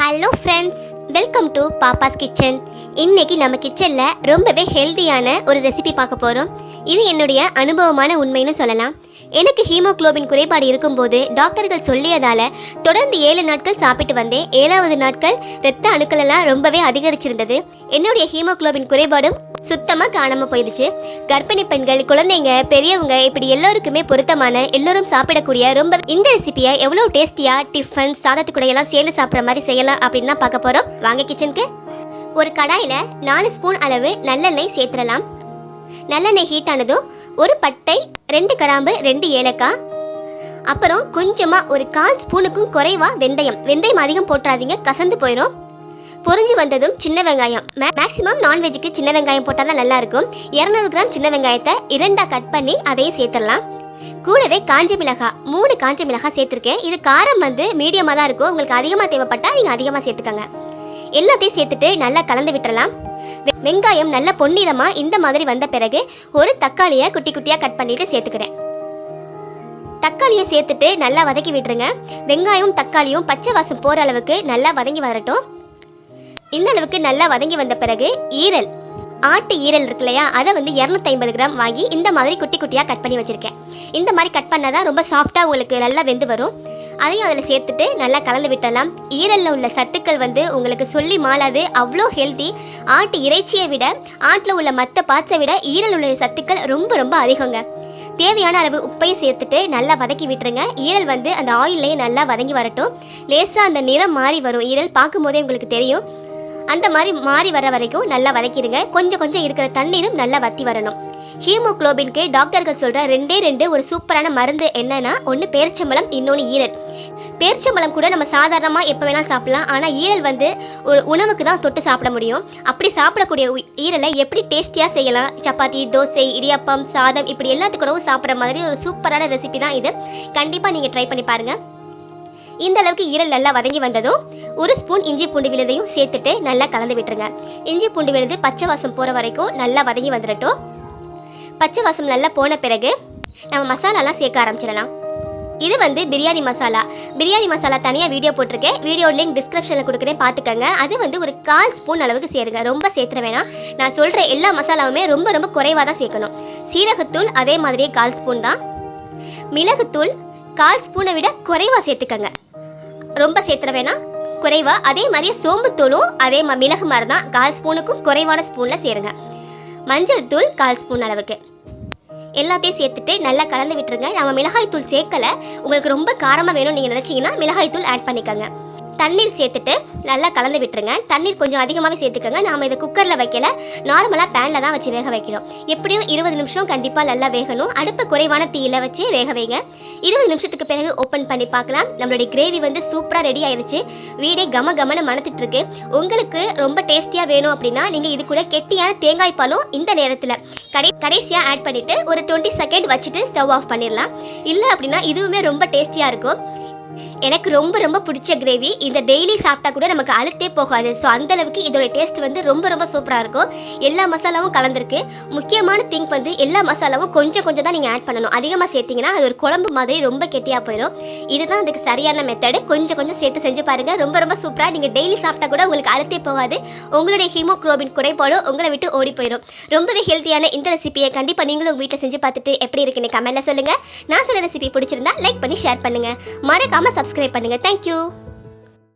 Hello friends, welcome to Pappa's kitchen. இன்னைக்கு நம்ம கிச்சன்ல ரொம்பவே ஹெல்தியான ஒரு ரெசிபி பார்க்க போறோம். இது என்னுடைய அனுபவமான உண்மைன்னு சொல்லலாம். எனக்கு ஹீமோகுளோபின் குறைபாடு இருக்கும்போது டாக்டர்கள் சொல்லியதால தொடர்ந்து 7 நாட்கள் சாப்பிட்டு வந்தேன். 7வது நாட்கள் இரத்த அணுக்கள் எல்லாம் ரொம்பவே அதிகரிச்சிருந்தது. என்னுடைய ஹீமோகுளோபின் குறைபாடும் சுத்தமா காணாம போயிடுச்சு. கர்ப்பிணி பெண்கள், குழந்தைங்க, பெரியவங்க இப்படி எல்லோருக்குமே பொருத்தமான, எல்லோரும் சாப்பிடக்கூடிய ரொம்ப இந்த ரெசிபியை எவ்வளவு டேஸ்டியா டிஃபன் சாதத்து கூட எல்லாம் சேர்ந்து சாப்பிட்ற மாதிரி செய்யலாம் அப்படின்னு தான் பார்க்க போறோம். வாங்க கிச்சனுக்கு. ஒரு கடாயில 4 ஸ்பூன் அளவு நல்லெண்ணெய் சேர்த்துடலாம். நல்லெண்ணெய் ஹீட் ஆனதும் ஒரு பட்டை, 2 கிராம்பு, 2 ஏலக்காய், அப்புறம் கொஞ்சமா ஒரு 1/4 ஸ்பூனுக்கும் குறைவா வெந்தயம் அதிகம் போட்டுறாதீங்க, கசந்து போயிடும். பொரிஞ்சு வந்ததும் சின்ன வெங்காயம், மேக்ஸிமம் நான்வெஜ்ஜுக்கு சின்ன வெங்காயம் போட்டால் தான் நல்லா இருக்கும். 200 கிராம் சின்ன வெங்காயத்தை 2ஆ கட் பண்ணி அதையும் சேர்த்துடலாம். கூடவே காஞ்ச மிளகாய், 3 காஞ்ச மிளகாய் சேர்த்துருக்கேன். இது காரம் மீடியமாக தான் இருக்கும். உங்களுக்கு அதிகமாக தேவைப்பட்டா நீங்கள் அதிகமாக சேர்த்துக்கோங்க. எல்லாத்தையும் சேர்த்துட்டு நல்லா கலந்து விட்டுறலாம். வெங்காயம் நல்ல பொன்னிறமா இந்த மாதிரி வந்த பிறகு ஒரு தக்காளியை குட்டி குட்டியாக கட் பண்ணிட்டு சேர்த்துக்கிறேன். தக்காளியை சேர்த்துட்டு நல்லா வதக்கி விட்டுருங்க. வெங்காயம் தக்காளியும் பச்சை வாசம் போகிற அளவுக்கு நல்லா வதங்கி வரட்டும். இந்த அளவுக்கு நல்லா வதங்கி வந்த பிறகு ஆட்டு ஈரல் இருக்கு இல்லையா, அதை 250 கிராம் வாங்கி இந்த மாதிரி குட்டி குட்டியாக கட் பண்ணி வச்சிருக்கேன். இந்த மாதிரி கட் பண்ணாதான் ரொம்ப சாஃப்டாக உங்களுக்கு நல்லா வெந்து வரும். அதையும் அதில் சேர்த்துட்டு நல்லா கலந்து விட்டலாம். ஈரலில் உள்ள சத்துக்கள் உங்களுக்கு சொல்லி மாளாது, அவ்வளோ ஹெல்தி. ஆட்டு இறைச்சியை விட, ஆட்டில் உள்ள மற்ற பார்ட்ஸை விட ஈரல் உள்ள சத்துக்கள் ரொம்ப ரொம்ப அதிகங்க. தேவையான அளவு உப்பையும் சேர்த்துட்டு நல்லா வதக்கி விட்டுருங்க. ஈரல் அந்த ஆயிலையே நல்லா வதங்கி வரட்டும். லேசாக அந்த நிறம் மாறி வரும். ஈரல் பார்க்கும் போதே உங்களுக்கு தெரியும். அந்த மாதிரி மாறி வர வரைக்கும் நல்லா வதக்கிடுங்க. கொஞ்சம் கொஞ்சம் இருக்கிற தண்ணீரும் நல்லா வத்தி வரணும். ஹீமோகுளோபின்க்கு டாக்டர்கள் சொல்ற 2 ஒரு சூப்பரான மருந்து என்னன்னா, ஒன்று பேரிச்சம்பழம், இன்னொன்று ஈரல். பேரிச்சம்பழம் கூட நம்ம சாதாரணமாக எப்போ வேணாலும் சாப்பிடலாம். ஆனால் ஈரல் ஒரு உணவுக்கு தான் தொட்டு சாப்பிட முடியும். அப்படி சாப்பிடக்கூடிய ஈரலை எப்படி டேஸ்டியாக செய்யலாம், சப்பாத்தி, தோசை, இடியாப்பம், சாதம் இப்படி எல்லாத்துக்கூடவும் சாப்பிட்ற மாதிரி ஒரு சூப்பரான ரெசிபி தான் இது. கண்டிப்பாக நீங்கள் ட்ரை பண்ணி பாருங்கள். இந்த அளவுக்கு ஈரல் நல்லா வதங்கி வந்ததும் 1 ஸ்பூன் இஞ்சி பூண்டு விழுதையும் சேர்த்துட்டு நல்லா கலந்து விட்டுருங்க. இஞ்சி பூண்டு விழுது பச்சை வாசம் போகிற வரைக்கும் நல்லா வதங்கி வந்துடட்டும். பச்சை வாசம் நல்லா போன பிறகு நம்ம மசாலாலாம் சேர்க்க ஆரம்பிச்சிடலாம். இது பிரியாணி மசாலா. பிரியாணி மசாலா தனியாக வீடியோ போட்டிருக்கேன். வீடியோ லிங்க் டிஸ்கிரிப்ஷனில் கொடுக்குறேன், பார்த்துக்கங்க. அது ஒரு 1/4 ஸ்பூன் அளவுக்கு சேருங்க. ரொம்ப சேர்த்துற வேணாம். நான் சொல்கிற எல்லா மசாலாவுமே ரொம்ப ரொம்ப குறைவாக தான் சேர்க்கணும். சீரகத்தூள் அதே மாதிரியே 1/4 ஸ்பூன் தான். மிளகுத்தூள் 1/4 ஸ்பூனை விட குறைவாக சேர்த்துக்கங்க. ரொம்ப சேர்த்துற வேணாம், குறைவா. அதே மாதிரியே சோம்புத்தூளும் அதே மிளகு மாதிரி தான் 1/4 ஸ்பூனுக்கும் குறைவான ஸ்பூனில் சேருங்க. மஞ்சள் தூள் 1/4 ஸ்பூன் அளவுக்கு எல்லாத்தையும் சேர்த்துட்டு நல்லா கலந்து விட்டுருங்க. நம்ம மிளகாய் தூள் சேர்க்கல. உங்களுக்கு ரொம்ப காரமாக வேணும்னு நீங்கள் நினச்சிங்கன்னா மிளகாய் தூள் ஆட் பண்ணிக்கோங்க. தண்ணீர் சேர்த்துட்டு நல்லா கலந்து விட்டுருங்க. தண்ணீர் கொஞ்சம் அதிகமாகவே சேர்த்துக்கோங்க. நாம் இதை குக்கரில் வைக்கல, நார்மலாக பேனில் தான் வச்சு வேக வைக்கிறோம். எப்படியும் 20 நிமிஷம் கண்டிப்பாக நல்லா வேகணும். அடுப்பு குறைவான தீயில வச்சு வேக வைங்க. 20 நிமிஷத்துக்கு பிறகு ஓப்பன் பண்ணி பார்க்கலாம். நம்மளுடைய கிரேவி சூப்பராக ரெடி ஆயிடுச்சு. வீடே கமன்னு மணத்துட்டு இருக்கு. உங்களுக்கு ரொம்ப டேஸ்டியாக வேணும் அப்படின்னா நீங்கள் இது கூட கெட்டியான தேங்காய் பாலும் இந்த நேரத்தில் கடைசியாக ஆட் பண்ணிவிட்டு ஒரு 20 செகண்ட் வச்சுட்டு ஸ்டவ் ஆஃப் பண்ணிடலாம். இல்லை அப்படின்னா இதுவுமே ரொம்ப டேஸ்டியாக இருக்கும். எனக்கு ரொம்ப ரொம்ப பிடிச்ச கிரேவி. இந்த டெய்லி சாப்பிட்டா கூட நமக்கு அழுத்தே போகாது. ஸோ அந்த அளவுக்கு இதோட டேஸ்ட் ரொம்ப ரொம்ப சூப்பராக இருக்கும். எல்லா மசாலாவும் கலந்துருக்கு. முக்கியமான திங் எல்லா மசாலாவும் கொஞ்சம் கொஞ்சம் தான் நீங்கள் ஆட் பண்ணணும். அதிகமாக சேர்த்திங்கன்னா அது ஒரு குழம்பு மாதிரி ரொம்ப கெட்டியாக போயிடும். இதுதான் அதுக்கு சரியான மெத்தடு. கொஞ்சம் கொஞ்சம் சேர்த்து செஞ்சு பாருங்கள். ரொம்ப ரொம்ப சூப்பராக. நீங்கள் டெய்லி சாப்பிட்டா கூட உங்களுக்கு அழுத்தே போகாது. உங்களுடைய ஹீமோகுளோபின் குறைபாடும் உங்களை விட்டு ஓடி போயிடும். ரொம்பவே ஹெல்த்தியான இந்த ரெசிபியை கண்டிப்பாக நீங்களும் உங்கள் வீட்டில் செஞ்சு பார்த்துட்டு எப்படி இருக்குன்னு கமெண்ட்ல சொல்லுங்கள். நான் சொன்ன ரெசிபி பிடிச்சிருந்தா லைக் பண்ணி ஷேர் பண்ணுங்கள். மறக்காம சப்ஸ்கிரைப் பண்ணுங்க. தேங்க்யூ.